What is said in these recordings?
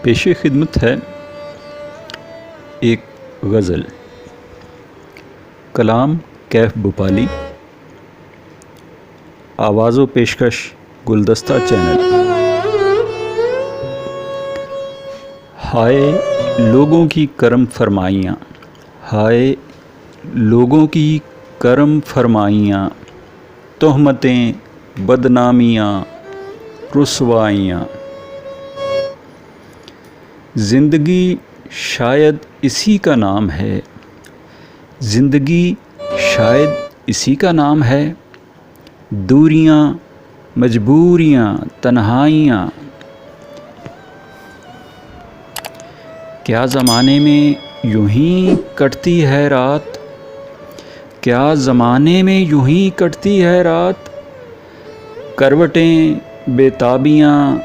پیش خدمت ہے ایک غزل، کلام کیف بھوپالی، آواز و پیشکش گلدستہ چینل۔ ہائے لوگوں کی کرم فرمائیاں، ہائے لوگوں کی کرم فرمائیاں، تہمتیں، بدنامیاں، رسوائیاں۔ زندگی شاید اسی کا نام ہے، زندگی شاید اسی کا نام ہے، دوریاں، مجبوریاں، تنہائیاں۔ کیا زمانے میں یوں ہی کٹتی ہے رات، کیا زمانے میں یوں ہی کٹتی ہے رات، کروٹیں، بے-تابیاں،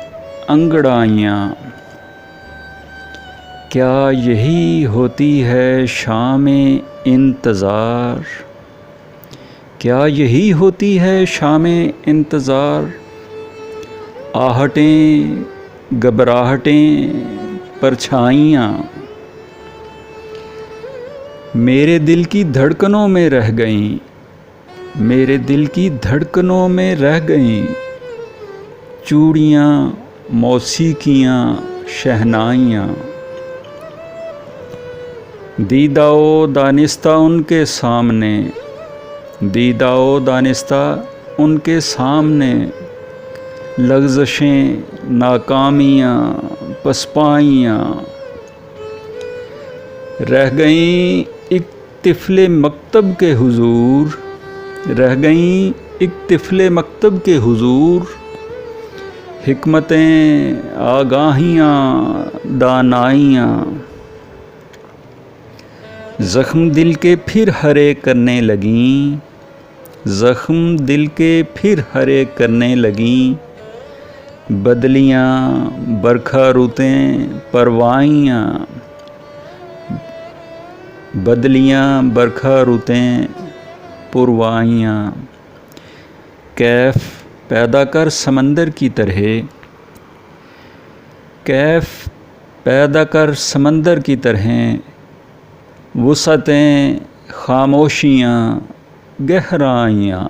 انگڑائیاں۔ کیا یہی ہوتی ہے شام انتظار، کیا یہی ہوتی ہے شام انتظار، آہٹیں، گھبراہٹیں، پرچھائیاں۔ میرے دل کی دھڑکنوں میں رہ گئیں، میرے دل کی دھڑکنوں میں رہ گئیں، چوڑیاں، موسیقیاں، شہنائیاں۔ دیدہ و دانستہ ان کے سامنے، دیدہ و دانستہ ان کے سامنے، لغزشیں، ناکامیاں، پسپائیاں۔ رہ گئیں ایک طفل مکتب کے حضور، رہ گئیں ایک طفل مکتب کے حضور، حکمتیں، آگاہیاں، دانائیاں۔ زخم دل کے پھر ہرے کرنے لگیں، زخم دل کے پھر ہرے کرنے لگیں، بدلیاں، برکھا رتیں، پروائیاں، بدلیاں، برکھا رتیں، پروائیاں۔ کیف پیدا کر سمندر کی طرح، کیف پیدا کر سمندر کی طرح، وسعتیں، خاموشیاں، گہرائیاں۔